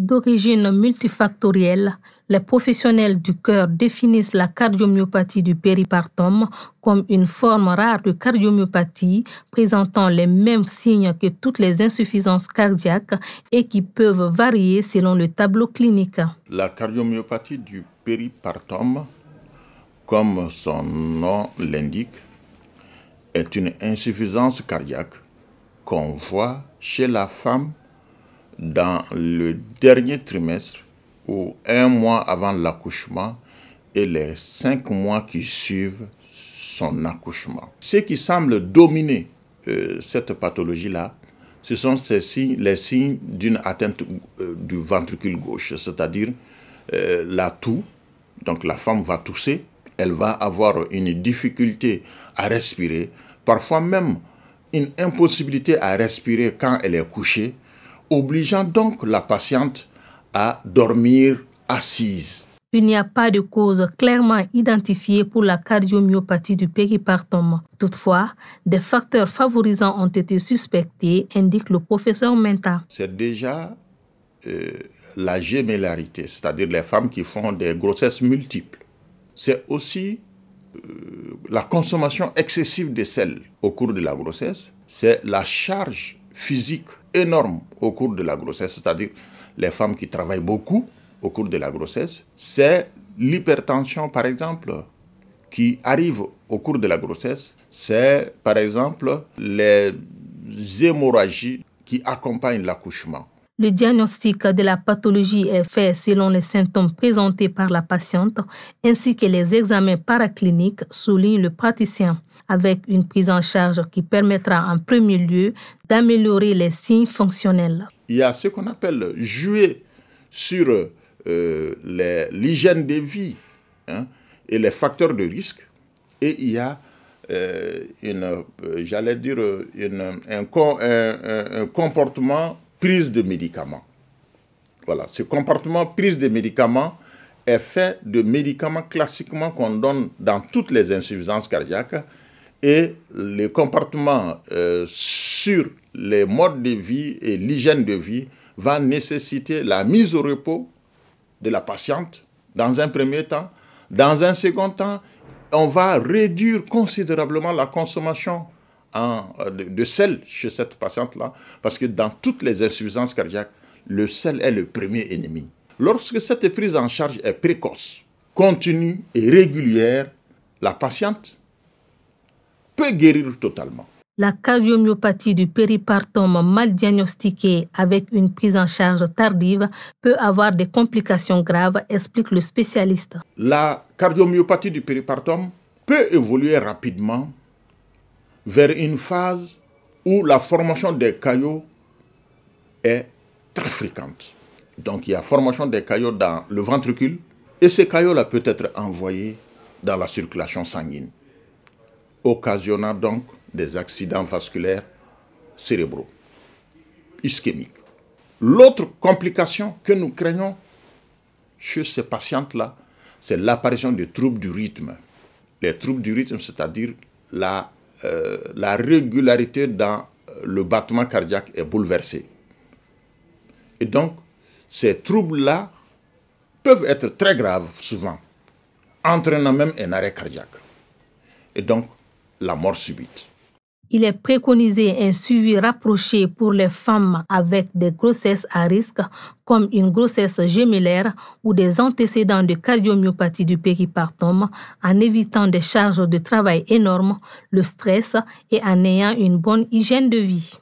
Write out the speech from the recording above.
D'origine multifactorielle, les professionnels du cœur définissent la cardiomyopathie du péripartum comme une forme rare de cardiomyopathie présentant les mêmes signes que toutes les insuffisances cardiaques et qui peuvent varier selon le tableau clinique. La cardiomyopathie du péripartum, comme son nom l'indique, est une insuffisance cardiaque qu'on voit chez la femme dans le dernier trimestre ou 1 mois avant l'accouchement et les 5 mois qui suivent son accouchement. Ce qui semble dominer cette pathologie-là, ce sont les signes d'une atteinte du ventricule gauche, c'est-à-dire la toux. Donc la femme va tousser, elle va avoir une difficulté à respirer, parfois même une impossibilité à respirer quand elle est couchée, obligeant donc la patiente à dormir assise. Il n'y a pas de cause clairement identifiée pour la cardiomyopathie du péripartum. Toutefois, des facteurs favorisants ont été suspectés, indique le professeur Menta. C'est déjà la gémellarité, c'est-à-dire les femmes qui font des grossesses multiples. C'est aussi la consommation excessive de sel au cours de la grossesse. C'est la charge physique énorme au cours de la grossesse, c'est-à-dire les femmes qui travaillent beaucoup au cours de la grossesse. C'est l'hypertension, par exemple, qui arrive au cours de la grossesse. C'est, par exemple, les hémorragies qui accompagnent l'accouchement. Le diagnostic de la pathologie est fait selon les symptômes présentés par la patiente ainsi que les examens paracliniques, souligne le praticien, avec une prise en charge qui permettra en premier lieu d'améliorer les signes fonctionnels. Il y a ce qu'on appelle jouer sur l'hygiène de vie et les facteurs de risque, et il y a un comportement prise de médicaments. Voilà, ce comportement prise de médicaments est fait de médicaments classiquement qu'on donne dans toutes les insuffisances cardiaques, et le comportement sur les modes de vie et l'hygiène de vie va nécessiter la mise au repos de la patiente dans un premier temps. Dans un second temps, on va réduire considérablement la consommation de sel chez cette patiente-là, parce que dans toutes les insuffisances cardiaques, le sel est le premier ennemi. Lorsque cette prise en charge est précoce, continue et régulière, la patiente peut guérir totalement. La cardiomyopathie du péripartum mal diagnostiquée avec une prise en charge tardive peut avoir des complications graves, explique le spécialiste. La cardiomyopathie du péripartum peut évoluer rapidement vers une phase où la formation des caillots est très fréquente. Donc il y a formation des caillots dans le ventricule et ces caillots-là peuvent être envoyés dans la circulation sanguine, occasionnant donc des accidents vasculaires cérébraux, ischémiques. L'autre complication que nous craignons chez ces patientes-là, c'est l'apparition de troubles du rythme. Les troubles du rythme, c'est-à-dire la régularité dans le battement cardiaque est bouleversée. Et donc, ces troubles-là peuvent être très graves souvent, entraînant même un arrêt cardiaque. Et donc, la mort subite. Il est préconisé un suivi rapproché pour les femmes avec des grossesses à risque, comme une grossesse gémellaire ou des antécédents de cardiomyopathie du péripartum, en évitant des charges de travail énormes, le stress et en ayant une bonne hygiène de vie.